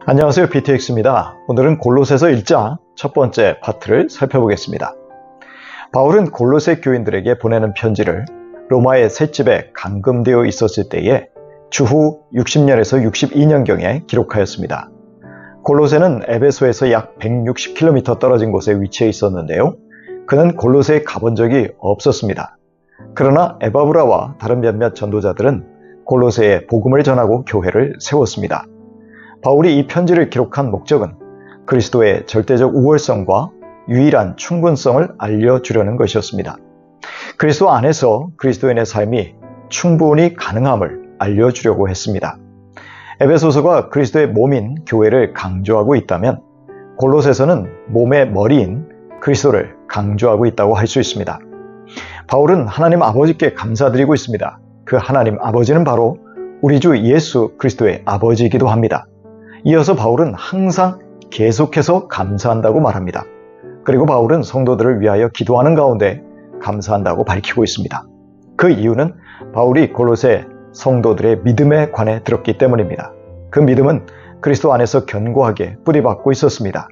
안녕하세요. PTX입니다. 오늘은 골로새서 1장 첫 번째 파트를 살펴보겠습니다. 바울은 골로새 교인들에게 보내는 편지를 로마의 셋집에 감금되어 있었을 때에 주후 60년에서 62년경에 기록하였습니다. 골로새는 에베소에서 약 160km 떨어진 곳에 위치해 있었는데요. 그는 골로새에 가본 적이 없었습니다. 그러나 에바브라와 다른 몇몇 전도자들은 골로새에 복음을 전하고 교회를 세웠습니다. 바울이 이 편지를 기록한 목적은 그리스도의 절대적 우월성과 유일한 충분성을 알려주려는 것이었습니다. 그리스도 안에서 그리스도인의 삶이 충분히 가능함을 알려주려고 했습니다. 에베소서가 그리스도의 몸인 교회를 강조하고 있다면 골로새서는 몸의 머리인 그리스도를 강조하고 있다고 할 수 있습니다. 바울은 하나님 아버지께 감사드리고 있습니다. 그 하나님 아버지는 바로 우리 주 예수 그리스도의 아버지이기도 합니다. 이어서 바울은 항상 계속해서 감사한다고 말합니다. 그리고 바울은 성도들을 위하여 기도하는 가운데 감사한다고 밝히고 있습니다. 그 이유는 바울이 골로새 성도들의 믿음에 관해 들었기 때문입니다. 그 믿음은 그리스도 안에서 견고하게 뿌리박고 있었습니다.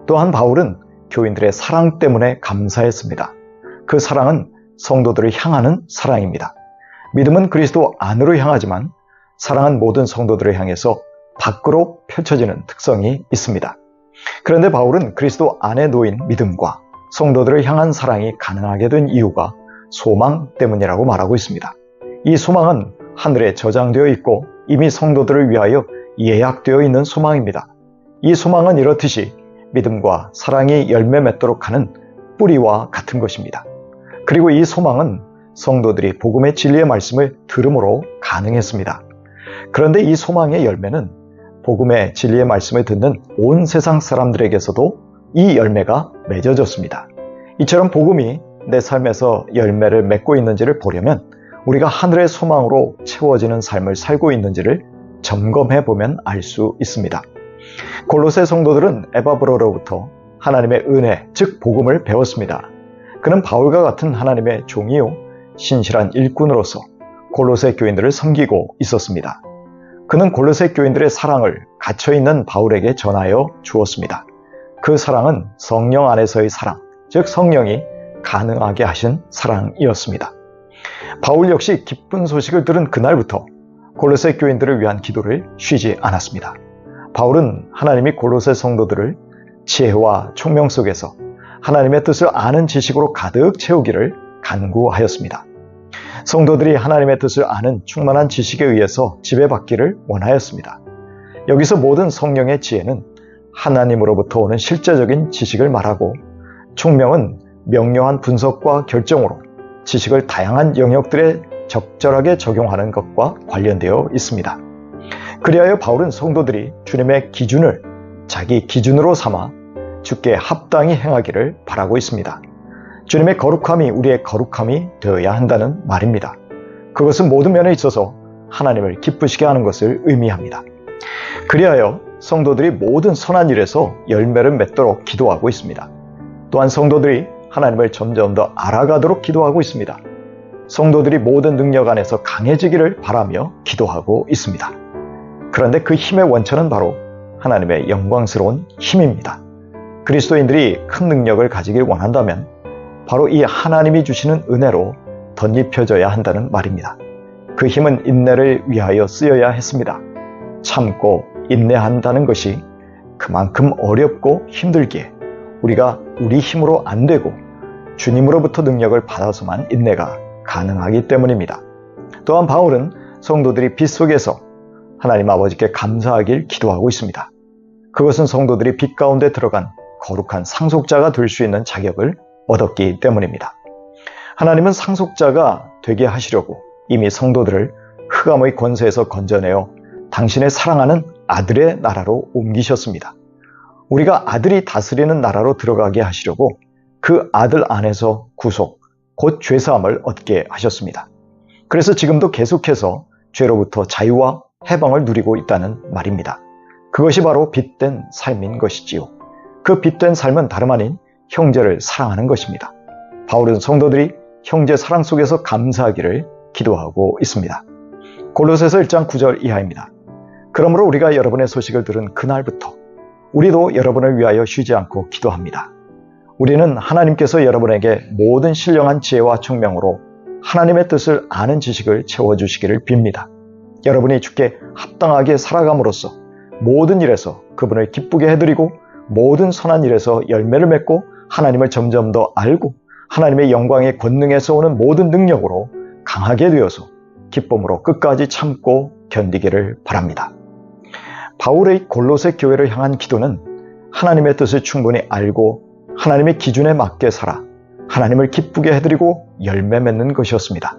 또한 바울은 교인들의 사랑 때문에 감사했습니다. 그 사랑은 성도들을 향하는 사랑입니다. 믿음은 그리스도 안으로 향하지만 사랑은 모든 성도들을 향해서 밖으로 펼쳐지는 특성이 있습니다. 그런데 바울은 그리스도 안에 놓인 믿음과 성도들을 향한 사랑이 가능하게 된 이유가 소망 때문이라고 말하고 있습니다. 이 소망은 하늘에 저장되어 있고 이미 성도들을 위하여 예약되어 있는 소망입니다. 이 소망은 이렇듯이 믿음과 사랑이 열매 맺도록 하는 뿌리와 같은 것입니다. 그리고 이 소망은 성도들이 복음의 진리의 말씀을 들음으로 가능했습니다. 그런데 이 소망의 열매는 복음의 진리의 말씀을 듣는 온 세상 사람들에게서도 이 열매가 맺어졌습니다. 이처럼 복음이 내 삶에서 열매를 맺고 있는지를 보려면 우리가 하늘의 소망으로 채워지는 삶을 살고 있는지를 점검해 보면 알 수 있습니다. 골로새 성도들은 에바브라로부터 하나님의 은혜, 즉 복음을 배웠습니다. 그는 바울과 같은 하나님의 종이요 신실한 일꾼으로서 골로새 교인들을 섬기고 있었습니다. 그는 골로새 교인들의 사랑을 갇혀있는 바울에게 전하여 주었습니다. 그 사랑은 성령 안에서의 사랑, 즉 성령이 가능하게 하신 사랑이었습니다. 바울 역시 기쁜 소식을 들은 그날부터 골로새 교인들을 위한 기도를 쉬지 않았습니다. 바울은 하나님이 골로새 성도들을 지혜와 총명 속에서 하나님의 뜻을 아는 지식으로 가득 채우기를 간구하였습니다. 성도들이 하나님의 뜻을 아는 충만한 지식에 의해서 지배받기를 원하였습니다. 여기서 모든 성령의 지혜는 하나님으로부터 오는 실제적인 지식을 말하고 총명은 명료한 분석과 결정으로 지식을 다양한 영역들에 적절하게 적용하는 것과 관련되어 있습니다. 그리하여 바울은 성도들이 주님의 기준을 자기 기준으로 삼아 주께 합당히 행하기를 바라고 있습니다. 주님의 거룩함이 우리의 거룩함이 되어야 한다는 말입니다. 그것은 모든 면에 있어서 하나님을 기쁘시게 하는 것을 의미합니다. 그리하여 성도들이 모든 선한 일에서 열매를 맺도록 기도하고 있습니다. 또한 성도들이 하나님을 점점 더 알아가도록 기도하고 있습니다. 성도들이 모든 능력 안에서 강해지기를 바라며 기도하고 있습니다. 그런데 그 힘의 원천은 바로 하나님의 영광스러운 힘입니다. 그리스도인들이 큰 능력을 가지길 원한다면 바로 이 하나님이 주시는 은혜로 덧입혀져야 한다는 말입니다. 그 힘은 인내를 위하여 쓰여야 했습니다. 참고 인내한다는 것이 그만큼 어렵고 힘들기에 우리가 우리 힘으로 안 되고 주님으로부터 능력을 받아서만 인내가 가능하기 때문입니다. 또한 바울은 성도들이 빛 속에서 하나님 아버지께 감사하길 기도하고 있습니다. 그것은 성도들이 빛 가운데 들어간 거룩한 상속자가 될 수 있는 자격을 얻었기 때문입니다. 하나님은 상속자가 되게 하시려고 이미 성도들을 흑암의 권세에서 건져내어 당신의 사랑하는 아들의 나라로 옮기셨습니다. 우리가 아들이 다스리는 나라로 들어가게 하시려고 그 아들 안에서 구속, 곧 죄사함을 얻게 하셨습니다. 그래서 지금도 계속해서 죄로부터 자유와 해방을 누리고 있다는 말입니다. 그것이 바로 빛된 삶인 것이지요. 그 빛된 삶은 다름 아닌 형제를 사랑하는 것입니다. 바울은 성도들이 형제 사랑 속에서 감사하기를 기도하고 있습니다. 골로새서 1장 9절 이하입니다. 그러므로 우리가 여러분의 소식을 들은 그날부터 우리도 여러분을 위하여 쉬지 않고 기도합니다. 우리는 하나님께서 여러분에게 모든 신령한 지혜와 총명으로 하나님의 뜻을 아는 지식을 채워주시기를 빕니다. 여러분이 주께 합당하게 살아감으로써 모든 일에서 그분을 기쁘게 해드리고 모든 선한 일에서 열매를 맺고 하나님을 점점 더 알고 하나님의 영광의 권능에서 오는 모든 능력으로 강하게 되어서 기쁨으로 끝까지 참고 견디기를 바랍니다. 바울의 골로새 교회를 향한 기도는 하나님의 뜻을 충분히 알고 하나님의 기준에 맞게 살아 하나님을 기쁘게 해드리고 열매 맺는 것이었습니다.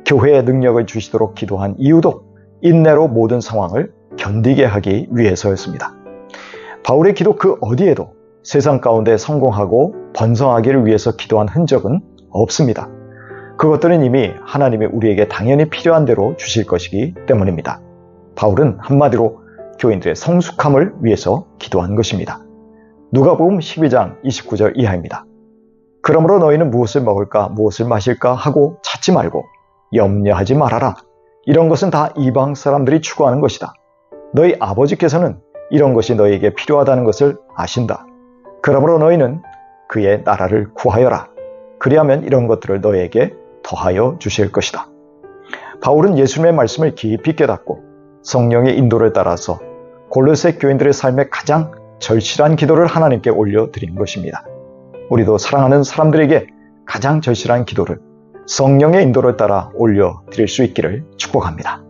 교회에 능력을 주시도록 기도한 이유도 인내로 모든 상황을 견디게 하기 위해서였습니다. 바울의 기도 그 어디에도 세상 가운데 성공하고 번성하기를 위해서 기도한 흔적은 없습니다. 그것들은 이미 하나님이 우리에게 당연히 필요한 대로 주실 것이기 때문입니다. 바울은 한마디로 교인들의 성숙함을 위해서 기도한 것입니다. 누가복음 12장 29절 이하입니다. 그러므로 너희는 무엇을 먹을까 무엇을 마실까 하고 찾지 말고 염려하지 말아라. 이런 것은 다 이방 사람들이 추구하는 것이다. 너희 아버지께서는 이런 것이 너희에게 필요하다는 것을 아신다. 그러므로 너희는 그의 나라를 구하여라. 그리하면 이런 것들을 너희에게 더하여 주실 것이다. 바울은 예수님의 말씀을 깊이 깨닫고 성령의 인도를 따라서 골로새 교인들의 삶에 가장 절실한 기도를 하나님께 올려드린 것입니다. 우리도 사랑하는 사람들에게 가장 절실한 기도를 성령의 인도를 따라 올려드릴 수 있기를 축복합니다.